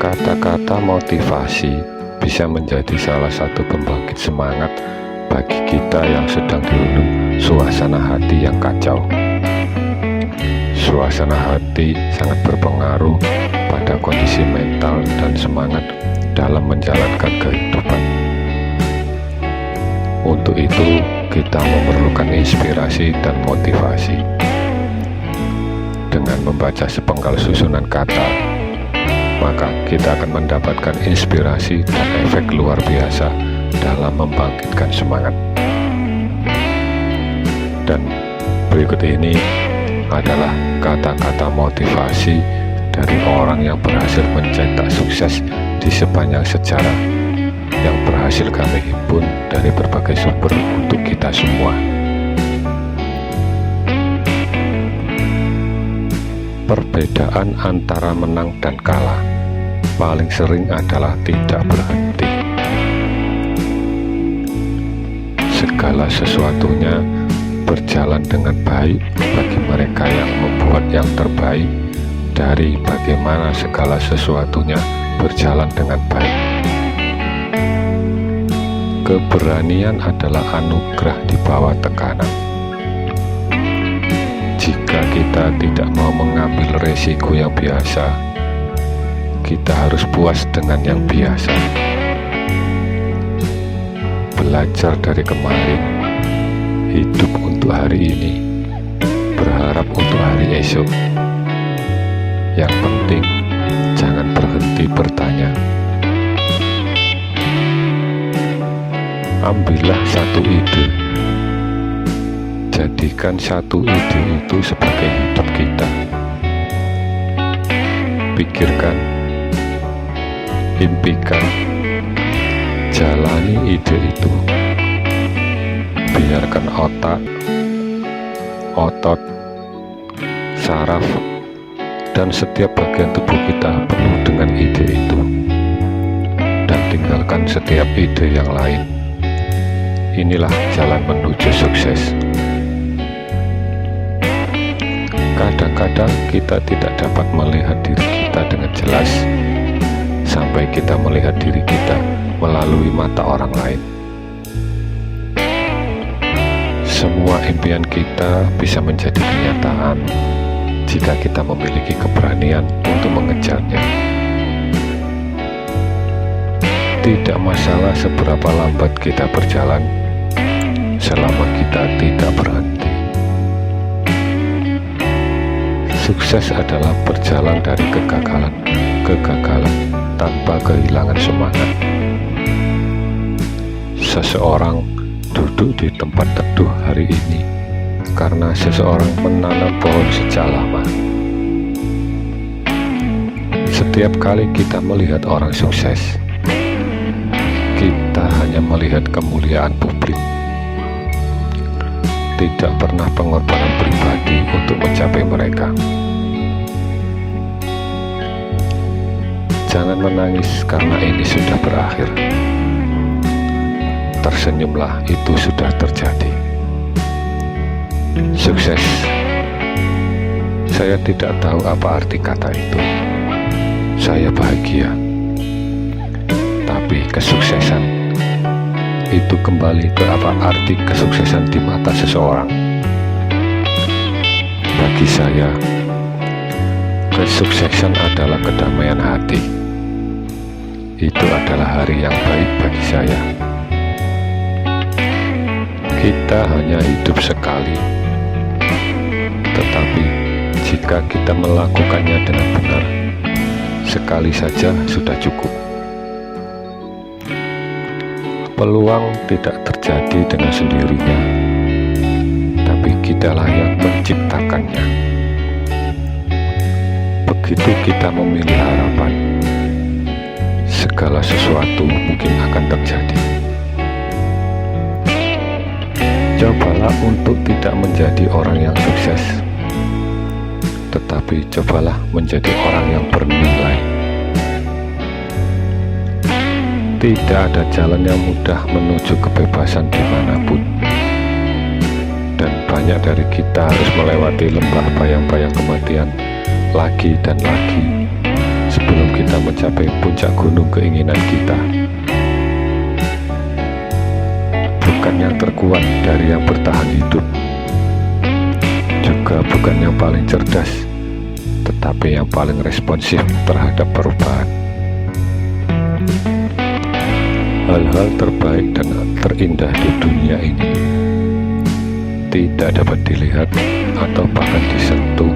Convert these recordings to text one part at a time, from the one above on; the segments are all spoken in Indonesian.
Kata-kata motivasi bisa menjadi salah satu pembangkit semangat bagi kita yang sedang dirundung suasana hati yang kacau. Suasana hati sangat berpengaruh pada kondisi mental dan semangat dalam menjalankan kehidupan. Untuk itu, kita memerlukan inspirasi dan motivasi. Dengan membaca sepenggal susunan kata, maka kita akan mendapatkan inspirasi dan efek luar biasa dalam membangkitkan semangat. Dan berikut ini adalah kata-kata motivasi dari orang yang berhasil mencetak sukses di sepanjang sejarah yang berhasil kami himpun dari berbagai sumber untuk kita semua. Perbedaan antara menang dan kalah paling sering adalah tidak berhenti. Segala sesuatunya berjalan dengan baik bagi mereka yang membuat yang terbaik dari bagaimana segala sesuatunya berjalan dengan baik. Keberanian adalah anugerah di bawah tekanan. Jika kita tidak mau mengambil resiko yang biasa, kita harus puas dengan yang biasa. Belajar dari kemarin, hidup untuk hari ini, berharap untuk hari esok. Yang penting, jangan berhenti bertanya. Ambillah satu ide, jadikan satu ide itu sebagai hidup kita. Pikirkan, impikan, jalani ide itu. Biarkan otak, otot, saraf, dan setiap bagian tubuh kita penuh dengan ide itu. Dan tinggalkan setiap ide yang lain. Inilah jalan menuju sukses. Kadang-kadang kita tidak dapat melihat diri kita dengan jelas sampai kita melihat diri kita melalui mata orang lain. Semua impian kita bisa menjadi kenyataan jika kita memiliki keberanian untuk mengejarnya. Tidak masalah seberapa lambat kita berjalan, selama kita tidak berhenti. Sukses adalah berjalan dari kegagalan ke kegagalan tanpa kehilangan semangat. Seseorang duduk di tempat teduh hari ini karena seseorang menanam pohon sejak lama. Setiap kali kita melihat orang sukses, kita hanya melihat kemuliaan publik, tidak pernah pengorbanan pribadi untuk mencapai mereka. Jangan menangis karena ini sudah berakhir. Tersenyumlah, itu sudah terjadi. Sukses. Saya tidak tahu apa arti kata itu. Saya bahagia. Tapi kesuksesan itu kembali ke apa arti kesuksesan di mata seseorang. Bagi saya, kesuksesan adalah kedamaian hati. Itu adalah hari yang baik bagi saya. Kita hanya hidup sekali, tetapi jika kita melakukannya dengan benar, sekali saja sudah cukup. Peluang tidak terjadi dengan sendirinya, tapi kitalah yang menciptakannya. Begitu kita memilih harapan, segala sesuatu mungkin akan terjadi. Cobalah untuk tidak menjadi orang yang sukses, tetapi cobalah menjadi orang yang bernilai. Tidak ada jalan yang mudah menuju kebebasan dimanapun, dan banyak dari kita harus melewati lembah bayang-bayang kematian lagi dan lagi sebelum kita kita mencapai puncak gunung keinginan kita. Bukan yang terkuat dari yang bertahan hidup, juga bukan yang paling cerdas, tetapi yang paling responsif terhadap perubahan. Hal-hal terbaik dan terindah di dunia ini tidak dapat dilihat atau bahkan disentuh.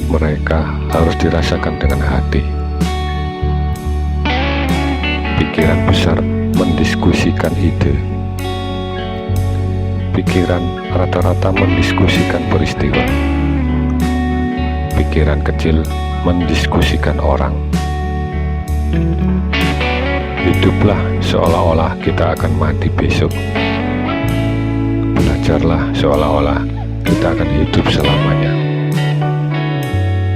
Mereka harus dirasakan dengan hati. Pikiran besar mendiskusikan ide. Pikiran rata-rata mendiskusikan peristiwa. Pikiran kecil mendiskusikan orang. Hiduplah seolah-olah kita akan mati besok. Belajarlah seolah-olah kita akan hidup selamanya.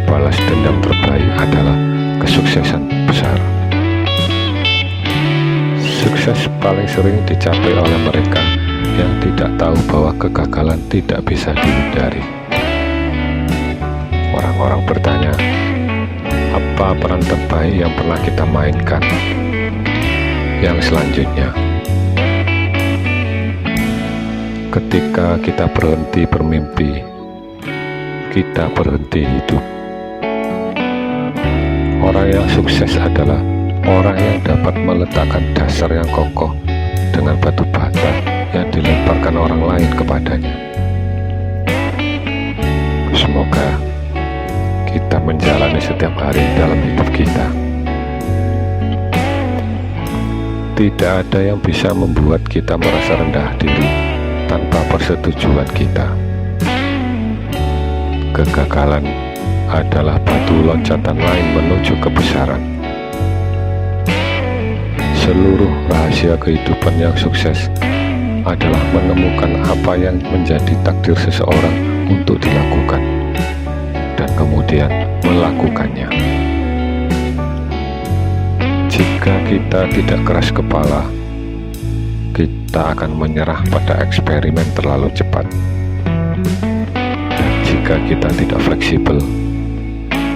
Balas dendam terbaik adalah kesuksesan besar. Sukses paling sering dicapai oleh mereka yang tidak tahu bahwa kegagalan tidak bisa dihindari. Orang-orang bertanya, apa peran terbaik yang pernah kita mainkan? Yang selanjutnya, ketika kita berhenti bermimpi, kita berhenti hidup. Orang yang sukses adalah orang yang dapat meletakkan dasar yang kokoh dengan batu bata yang dilemparkan orang lain kepadanya. Semoga kita menjalani setiap hari dalam hidup kita. Tidak ada yang bisa membuat kita merasa rendah diri tanpa persetujuan kita. Kegagalan adalah batu loncatan lain menuju kebesaran. Seluruh rahasia kehidupan yang sukses adalah menemukan apa yang menjadi takdir seseorang untuk dilakukan, dan kemudian melakukannya. Jika kita tidak keras kepala, kita akan menyerah pada eksperimen terlalu cepat. Dan jika kita tidak fleksibel,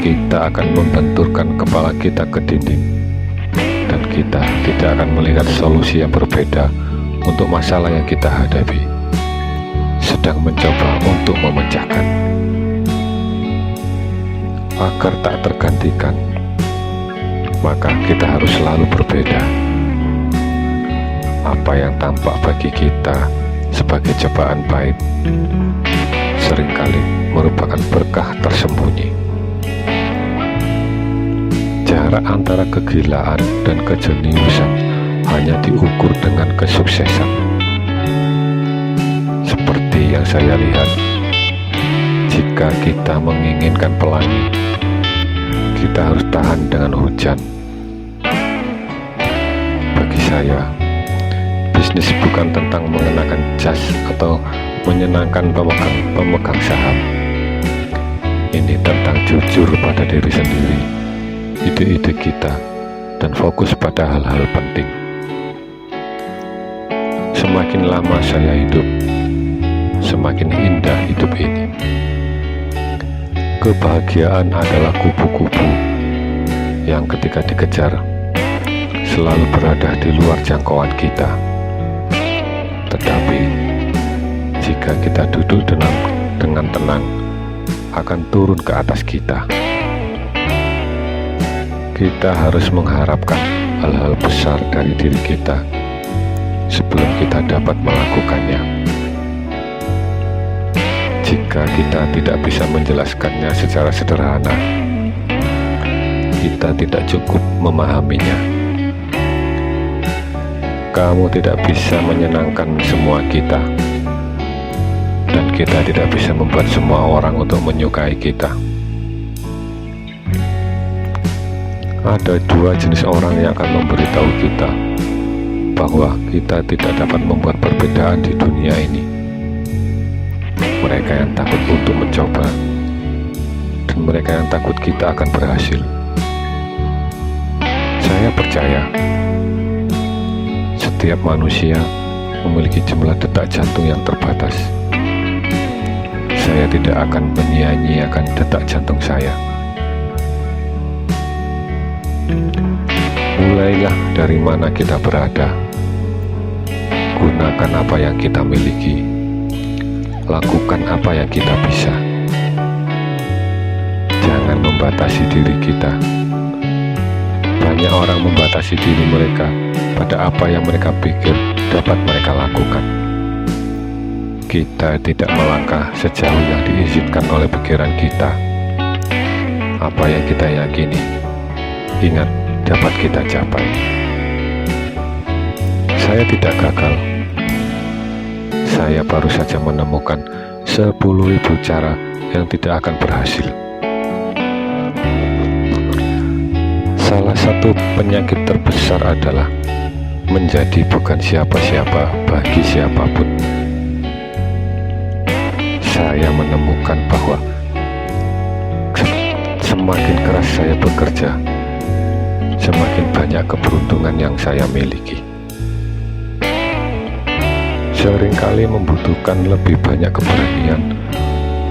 kita akan membenturkan kepala kita ke dinding, dan kita tidak akan melihat solusi yang berbeda untuk masalah yang kita hadapi, sedang mencoba untuk memecahkan. Agar tak tergantikan, maka kita harus selalu berbeda. Apa yang tampak bagi kita sebagai cobaan pahit, seringkali merupakan berkah tersembunyi. Jarak antara kegilaan dan kejeniusan hanya diukur dengan kesuksesan. Seperti yang saya lihat, jika kita menginginkan pelangi, kita harus tahan dengan hujan. Bagi saya, bisnis bukan tentang mengenakan jas atau menyenangkan pemegang saham. Ini tentang jujur pada diri sendiri, ide-ide kita, dan fokus pada hal-hal penting. Semakin lama saya hidup, semakin indah hidup ini. Kebahagiaan adalah kupu-kupu yang ketika dikejar selalu berada di luar jangkauan kita. Tetapi jika kita duduk dengan tenang, akan turun ke atas kita. Kita harus mengharapkan hal-hal besar dari diri kita sebelum kita dapat melakukannya. Jika kita tidak bisa menjelaskannya secara sederhana, kita tidak cukup memahaminya. Kamu tidak bisa menyenangkan semua kita, dan kita tidak bisa membuat semua orang untuk menyukai kita. Ada dua jenis orang yang akan memberitahu kita bahwa kita tidak dapat membuat perbedaan di dunia ini. Mereka yang takut untuk mencoba, dan mereka yang takut kita akan berhasil. Saya percaya setiap manusia memiliki jumlah detak jantung yang terbatas. Saya tidak akan menyia-nyiakan detak jantung saya. Mulailah dari mana kita berada. Gunakan apa yang kita miliki. Lakukan apa yang kita bisa. Jangan membatasi diri kita. Banyak orang membatasi diri mereka pada apa yang mereka pikir dapat mereka lakukan. Kita tidak melangkah sejauh yang diizinkan oleh pikiran kita. Apa yang kita yakini, ingat, dapat kita capai. Saya tidak gagal. Saya baru saja menemukan 10.000 cara yang tidak akan berhasil. Salah satu penyakit terbesar adalah menjadi bukan siapa-siapa bagi siapapun. Saya menemukan bahwa semakin keras saya bekerja, semakin banyak keberuntungan yang saya miliki. Seringkali membutuhkan lebih banyak keberanian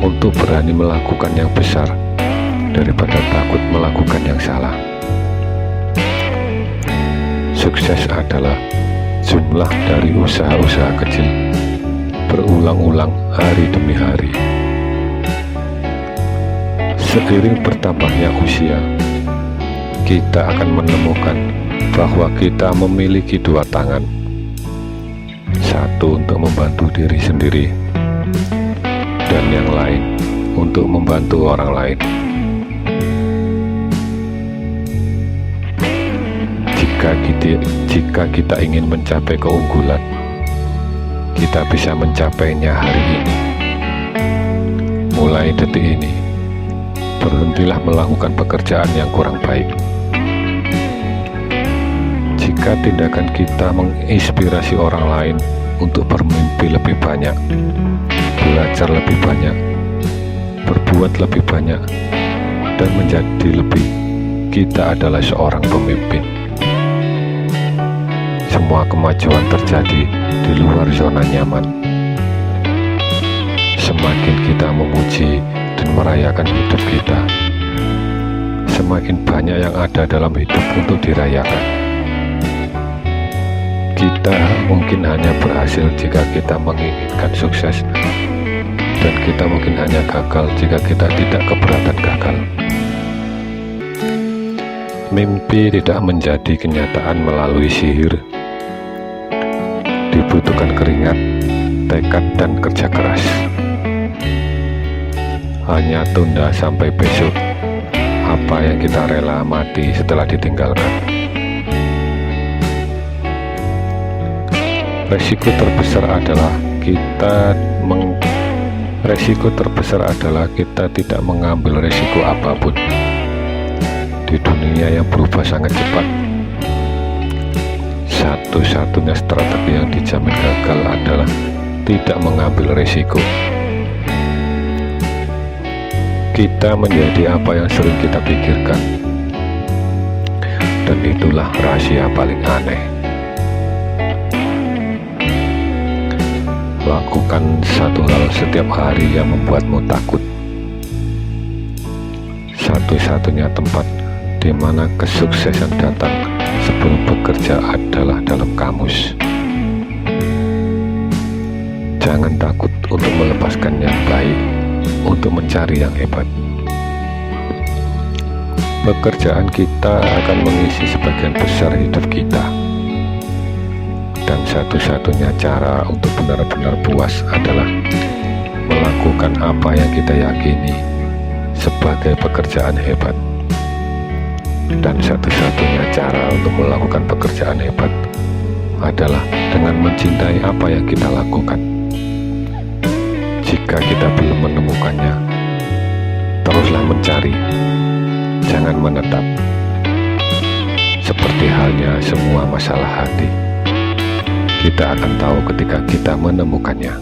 untuk berani melakukan yang besar daripada takut melakukan yang salah. Sukses adalah jumlah dari usaha-usaha kecil berulang-ulang hari demi hari. Seiring bertambahnya usia, kita akan menemukan bahwa kita memiliki dua tangan. Satu untuk membantu diri sendiri, dan yang lain untuk membantu orang lain. Jika kita ingin mencapai keunggulan, kita bisa mencapainya hari ini. Mulai detik ini, berhentilah melakukan pekerjaan yang kurang baik. Jika tindakan kita menginspirasi orang lain untuk bermimpi lebih banyak, belajar lebih banyak, berbuat lebih banyak, dan menjadi lebih, kita adalah seorang pemimpin. Semua kemajuan terjadi di luar zona nyaman. Semakin kita memuji dan merayakan hidup kita, semakin banyak yang ada dalam hidup untuk dirayakan. Kita mungkin hanya berhasil jika kita menginginkan sukses, dan kita mungkin hanya gagal jika kita tidak keberatan gagal. Mimpi tidak menjadi kenyataan melalui sihir. Dibutuhkan keringat, tekad, dan kerja keras. Hanya tunda sampai besok apa yang kita rela mati setelah ditinggalkan. Resiko terbesar adalah kita tidak mengambil resiko apapun. Di dunia yang berubah sangat cepat, satu-satunya strategi yang dijamin gagal adalah tidak mengambil resiko. Kita menjadi apa yang sering kita pikirkan, dan itulah rahasia paling aneh. Lakukan satu hal setiap hari yang membuatmu takut. Satu-satunya tempat di mana kesuksesan datang sebelum bekerja adalah dalam kamus. Jangan takut untuk melepaskan yang baik untuk mencari yang hebat. Pekerjaan kita akan mengisi sebagian besar hidup kita, dan satu-satunya cara untuk benar-benar puas adalah melakukan apa yang kita yakini sebagai pekerjaan hebat. Dan satu-satunya cara untuk melakukan pekerjaan hebat adalah dengan mencintai apa yang kita lakukan. Jika kita belum menemukannya, teruslah mencari, jangan menetap. Seperti halnya semua masalah hati, kita akan tahu ketika kita menemukannya.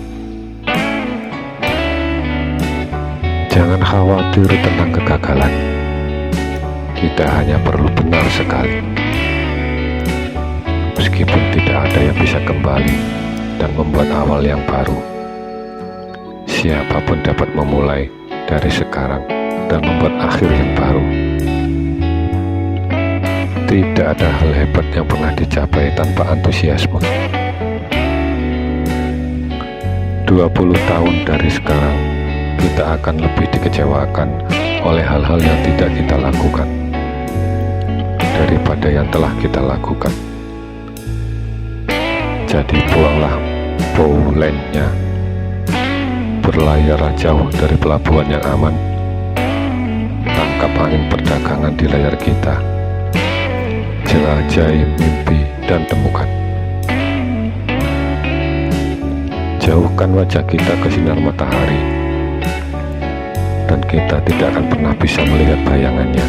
Jangan khawatir tentang kegagalan. Kita hanya perlu benar sekali. Meskipun tidak ada yang bisa kembali dan membuat awal yang baru, siapapun dapat memulai dari sekarang dan membuat akhir yang baru. Tidak ada hal hebat yang pernah dicapai tanpa antusiasme. 20 tahun dari sekarang, kita akan lebih dikecewakan oleh hal-hal yang tidak kita lakukan daripada yang telah kita lakukan. Jadi buanglah bowlennya, berlayar jauh dari pelabuhan yang aman, tangkap angin perdagangan di layar kita, jelajahi mimpi dan temukan. Jauhkan wajah kita ke sinar matahari, dan kita tidak akan pernah bisa melihat bayangannya.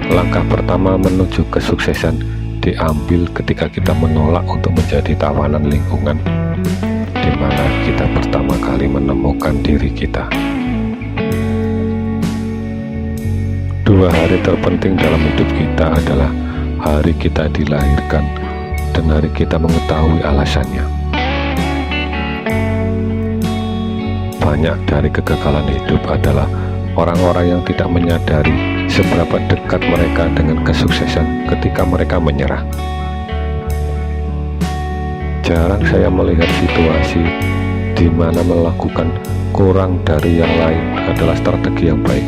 Langkah pertama menuju kesuksesan diambil ketika kita menolak untuk menjadi tawanan lingkungan di mana kita pertama kali menemukan diri kita. 2 hari terpenting dalam hidup kita adalah hari kita dilahirkan dan hari kita mengetahui alasannya. Banyak dari kegagalan hidup adalah orang-orang yang tidak menyadari seberapa dekat mereka dengan kesuksesan ketika mereka menyerah. Jarang saya melihat situasi di mana melakukan kurang dari yang lain adalah strategi yang baik.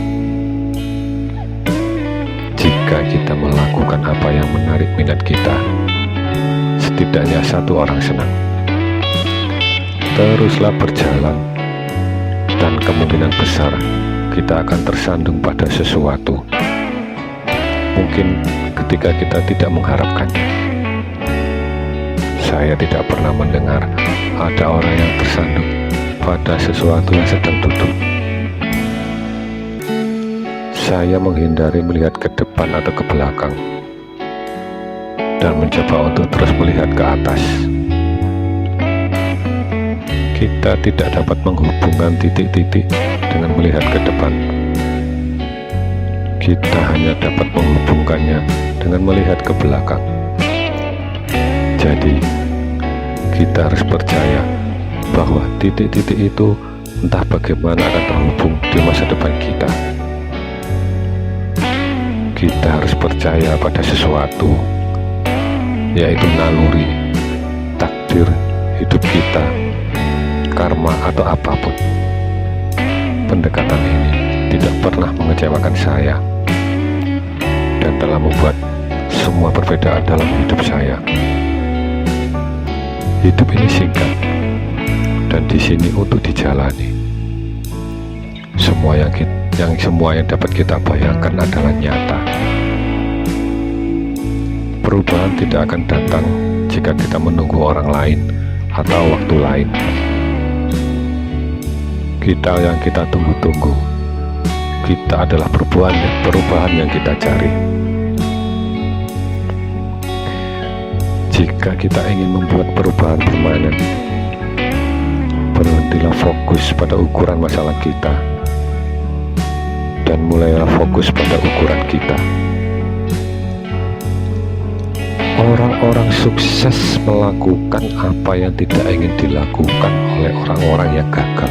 Jika kita melakukan apa yang menarik minat kita, setidaknya 1 orang senang. Teruslah berjalan, dan kemungkinan besar kita akan tersandung pada sesuatu, mungkin ketika kita tidak mengharapkannya. Saya tidak pernah mendengar ada orang yang tersandung pada sesuatu yang sedang duduk. Saya menghindari melihat ke depan atau ke belakang, dan mencoba untuk terus melihat ke atas. Kita tidak dapat menghubungkan titik-titik dengan melihat ke depan. Kita hanya dapat menghubungkannya dengan melihat ke belakang. Jadi, kita harus percaya bahwa titik-titik itu entah bagaimana akan terhubung di masa depan kita. Kita harus percaya pada sesuatu, yaitu naluri, takdir, hidup kita, karma, atau apapun. Pendekatan ini tidak pernah mengecewakan saya dan telah membuat semua perbedaan dalam hidup saya. Hidup ini singkat dan di sini untuk dijalani. Semua yang dapat kita bayangkan adalah nyata. Perubahan tidak akan datang jika kita menunggu orang lain atau waktu lain. Kita yang kita tunggu-tunggu, kita adalah perubahan yang kita cari. Jika kita ingin membuat perubahan permanen, berhentilah fokus pada ukuran masalah kita, dan mulailah fokus pada ukuran kita. Orang-orang sukses melakukan apa yang tidak ingin dilakukan oleh orang-orang yang gagal.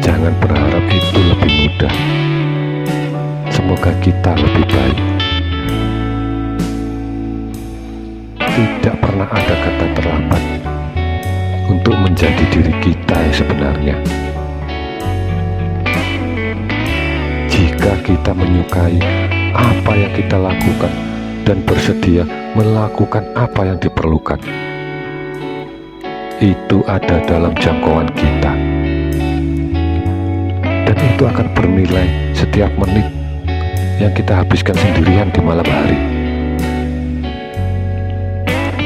Jangan berharap itu lebih mudah. Semoga kita lebih baik. Tidak pernah ada kata terlambat untuk menjadi diri kita yang sebenarnya. Jika kita menyukai apa yang kita lakukan dan bersedia melakukan apa yang diperlukan, itu ada dalam jangkauan kita. Dan itu akan bernilai setiap menit yang kita habiskan sendirian di malam hari.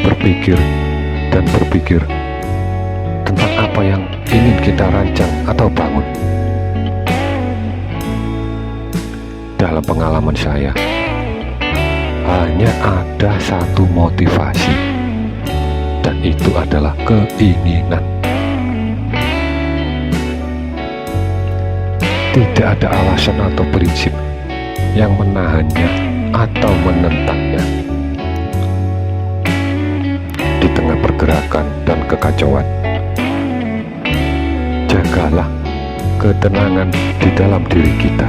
Berpikir dan berpikir tentang apa yang ingin kita rancang atau bangun. Dalam pengalaman saya, hanya ada satu motivasi, dan itu adalah keinginan. Tidak ada alasan atau prinsip yang menahannya atau menentangnya. Di tengah pergerakan dan kekacauan, jagalah ketenangan di dalam diri kita.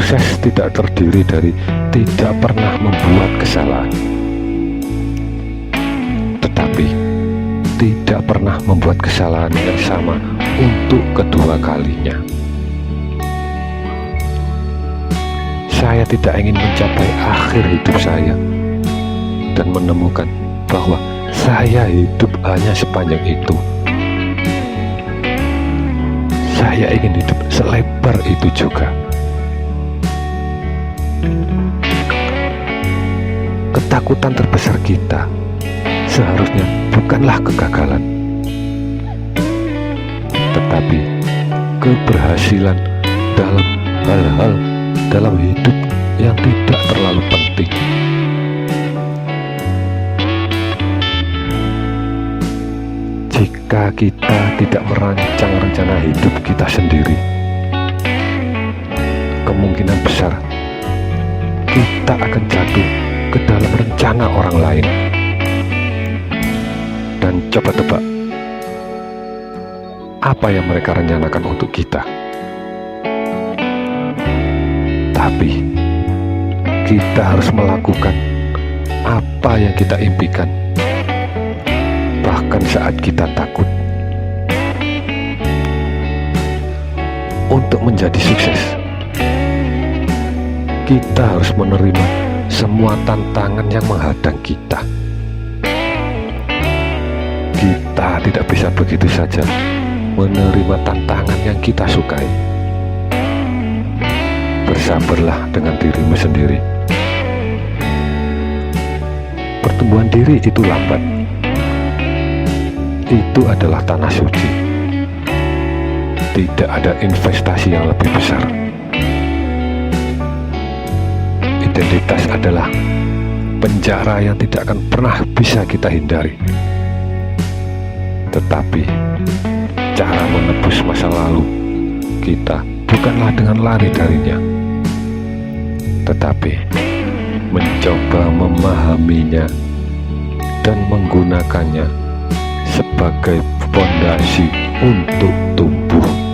sukses tidak terdiri dari tidak pernah membuat kesalahan, tetapi tidak pernah membuat kesalahan yang sama untuk kedua kalinya. Saya tidak ingin mencapai akhir hidup saya dan menemukan bahwa saya hidup hanya sepanjang itu. Saya ingin hidup selebar itu juga. Ketakutan terbesar kita seharusnya bukanlah kegagalan, tetapi keberhasilan dalam hal-hal dalam hidup yang tidak terlalu penting. Jika kita tidak merancang rencana hidup kita sendiri, kemungkinan besar kita akan jatuh ke dalam rencana orang lain. Dan coba tebak, apa yang mereka rencanakan untuk kita? Tapi kita harus melakukan apa yang kita impikan, bahkan saat kita takut. Untuk menjadi sukses, kita harus menerima semua tantangan yang menghadang kita. Kita tidak bisa begitu saja menerima tantangan yang kita sukai. Bersabarlah dengan dirimu sendiri. Pertumbuhan diri itu lambat. Itu adalah tanah suci. Tidak ada investasi yang lebih besar. Identitas adalah penjara yang tidak akan pernah bisa kita hindari. Tetapi cara menebus masa lalu kita bukanlah dengan lari darinya, tetapi mencoba memahaminya dan menggunakannya sebagai fondasi untuk tumbuh.